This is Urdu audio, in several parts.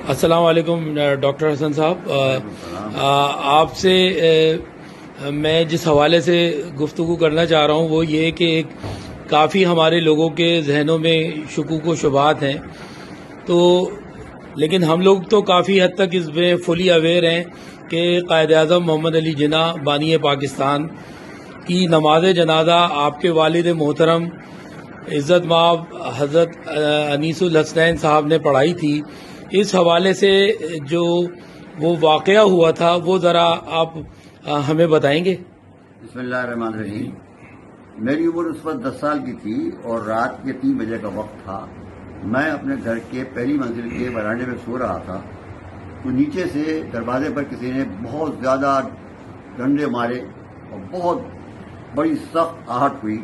السلام علیکم ڈاکٹر حسن صاحب، آپ سے میں جس حوالے سے گفتگو کرنا چاہ رہا ہوں وہ یہ کہ کافی ہمارے لوگوں کے ذہنوں میں شکوک و شبہات ہیں، تو لیکن ہم لوگ تو کافی حد تک اس میں فلی اویئر ہیں کہ قائد اعظم محمد علی جناح بانی پاکستان کی نماز جنازہ آپ کے والد محترم عزت مآب حضرت انیس الحسنین صاحب نے پڑھائی تھی۔ اس حوالے سے جو وہ واقعہ ہوا تھا وہ ذرا آپ ہمیں بتائیں گے؟ بسم اللہ الرحمن الرحیم۔ میری عمر اس وقت 10 سال کی تھی اور رات کے 3 بجے کا وقت تھا۔ میں اپنے گھر کے پہلی منزل کے برانڈے میں سو رہا تھا تو نیچے سے دروازے پر کسی نے بہت زیادہ ڈنڈے مارے اور بہت بڑی سخت آہٹ ہوئی۔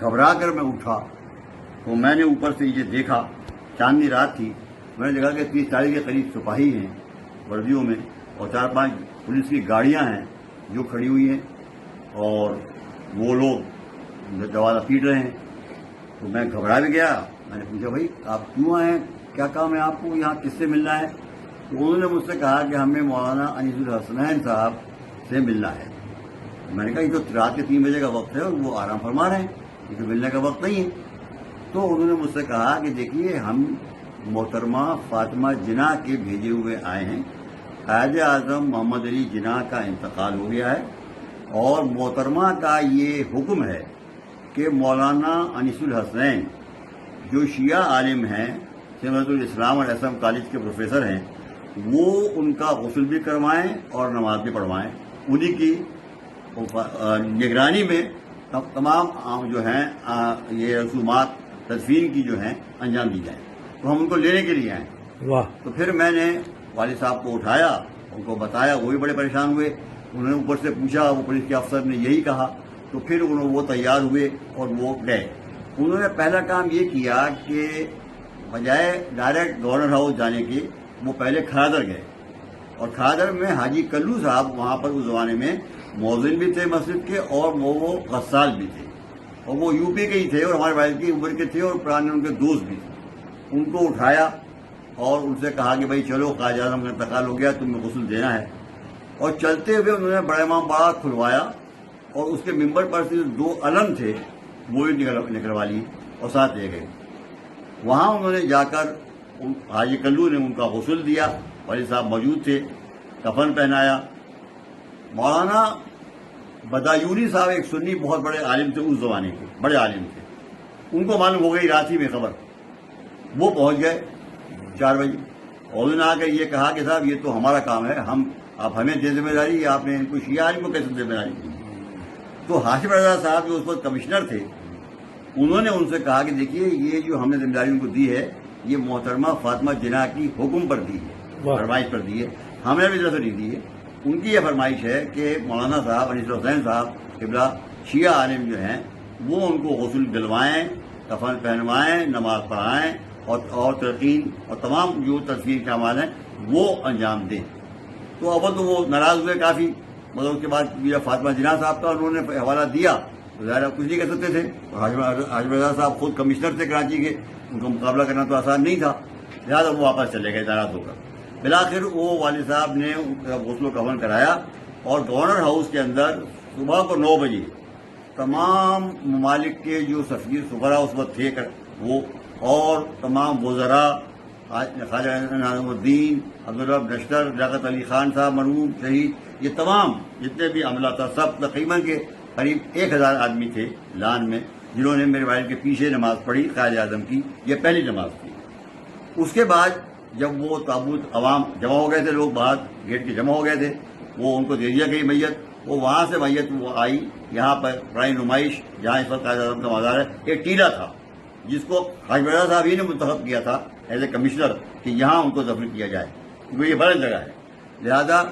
گھبرا کر میں اٹھا تو میں نے اوپر سے یہ دیکھا، چاندنی رات تھی، میں نے دیکھا کہ 30-40 کے قریب سپاہی ہیں وردیوں میں اور 4-5 پولیس کی گاڑیاں ہیں جو کھڑی ہوئی ہیں اور وہ لوگ دروازہ پیٹ رہے ہیں۔ تو میں گھبرا بھی گیا۔ میں نے پوچھا بھائی آپ کیوں آئے ہیں، کیا کام ہے آپ کو، یہاں کس سے ملنا ہے؟ تو انہوں نے مجھ سے کہا کہ ہمیں مولانا انیس الحسنین صاحب سے ملنا ہے۔ میں نے کہا یہ تو رات کے 3 بجے کا وقت ہے اور وہ آرام فرما رہے ہیں، یہ تو ملنے کا وقت نہیں ہے۔ تو انہوں نے مجھ سے کہا کہ دیکھیے ہم محترمہ فاطمہ جناح کے بھیجے ہوئے آئے ہیں، قائد اعظم محمد علی جناح کا انتقال ہو گیا ہے اور محترمہ کا یہ حکم ہے کہ مولانا انیس الحسنین جو شیعہ عالم ہیں، سمت الاسلام اور ایس ایم کالج کے پروفیسر ہیں، وہ ان کا غسل بھی کروائیں اور نماز بھی پڑھوائیں، انہی کی نگرانی میں تمام جو ہیں یہ رسومات تدفین کی جو ہیں انجام دی جائیں۔ تو ہم ان کو لینے کے لیے آئے۔ واہ! تو پھر میں نے والد صاحب کو اٹھایا، ان کو بتایا، وہ بھی بڑے پریشان ہوئے۔ انہوں نے اوپر سے پوچھا، وہ پولیس کے افسر نے یہی کہا، تو پھر وہ تیار ہوئے اور وہ گئے۔ انہوں نے پہلا کام یہ کیا کہ بجائے ڈائریکٹ گورنر ہاؤس جانے کے وہ پہلے کھادر گئے، اور کھادر میں حاجی کلو صاحب وہاں پر اس زمانے میں مؤذن بھی تھے مسجد کے اور وہ غسال بھی تھے، اور وہ یو پی کے ہی تھے اور ہمارے والد کی عمر کے تھے اور پرانے ان کے دوست بھی تھے۔ ان کو اٹھایا اور ان سے کہا کہ بھائی چلو قائد اعظم کا انتقال ہو گیا، تمہیں غسل دینا ہے۔ اور چلتے ہوئے انہوں نے بڑا امام باڑہ کھلوایا اور اس کے ممبر پر سے 2 علم تھے وہ بھی نکلوا لی اور ساتھ لے گئے۔ وہاں انہوں نے جا کر حاجی کلو نے ان کا غسل دیا، والد صاحب موجود تھے، کفن پہنایا۔ مولانا بدایونی صاحب ایک سنی بہت بڑے عالم تھے، اس زمانے کے بڑے عالم تھے، ان کو معلوم ہو گئی رات ہی میں خبر، وہ پہنچ گئے 4 بجے اور انہوں نے آ کر یہ کہا کہ صاحب یہ تو ہمارا کام ہے، آپ ہمیں دے ذمہ داری، آپ نے ان کو شیعہ عالم کو کیسے ذمہ داری دی؟ تو ہاشم رضا صاحب جو اس وقت کمشنر تھے، انہوں نے ان سے کہا کہ دیکھیے یہ جو ہم نے ذمہ داری ان کو دی ہے یہ محترمہ فاطمہ جناح کی حکم پر دی ہے، فرمائش پر دی ہے، ہمیں بھی طرف سے نہیں دی ہے۔ ان کی یہ فرمائش ہے کہ مولانا صاحب انیس الحسنین صاحب قبلہ شیعہ عالم جو ہیں وہ ان کو غسل دلوائیں، کفن پہنوائیں، نماز پڑھائیں اور تلقین اور تمام جو تدفین کے اعمال ہیں وہ انجام دیں۔ تو اول تو وہ ناراض ہوئے کافی، مگر اس کے بعد فاطمہ جناح صاحب کا انہوں نے حوالہ دیا تو ظاہر کچھ نہیں کر سکتے تھے، اور ہاشم رضا صاحب خود کمشنر تھے کراچی کے، ان کا مقابلہ کرنا تو آسان نہیں تھا، لہٰذا وہ واپس چلے گئے ناراض ہو کر۔ بالآخر وہ والد صاحب نے غسل و کفن کرایا اور گورنر ہاؤس کے اندر صبح کو 9 بجے تمام ممالک کے جو سفیر سفراء اس وقت تھے وہ اور تمام وزراء، خواجہ نظام الدین، عبدالرب نشتر، لیاقت علی خان صاحب مرحوم شہید، یہ تمام جتنے بھی عملہ تھا سب تقریباً کے قریب 1000 آدمی تھے لان میں، جنہوں نے میرے والد کے پیچھے نماز پڑھی قائد اعظم کی، یہ پہلی نماز تھی۔ اس کے بعد جب وہ تابوت عوام جمع ہو گئے تھے، لوگ باہر گیٹ کے جمع ہو گئے تھے، وہ ان کو دے دیا گئی میت، وہ وہاں سے میت وہ آئی یہاں پر پرانی نمائش جہاں اس وقت قائد اعظم کا مزار ہے، ایک ٹیلا تھا جس کو ہاشم رضا صاحب ہی نے منتخب کیا تھا ایز اے کمشنر کہ یہاں ان کو دفن کیا جائے کیونکہ یہ بلند جگہ ہے، لہذا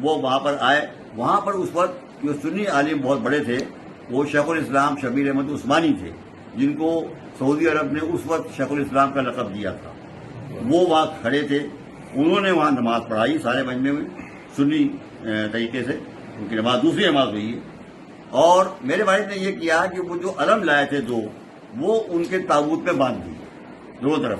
وہ وہاں پر آئے۔ وہاں پر اس وقت جو سنی عالم بہت بڑے تھے وہ شیخ الاسلام شبیر احمد عثمانی تھے، جن کو سعودی عرب نے اس وقت شیخ الاسلام کا لقب دیا تھا، وہ وہاں کھڑے تھے۔ انہوں نے وہاں نماز پڑھائی سارے مجمع میں سنی طریقے سے، ان کی نماز دوسری نماز ہوئی ہے۔ اور میرے والد نے یہ کیا کہ وہ جو علم لائے تھے 2 وہ ان کے تابوت میں باندھ دیے دونوں طرف،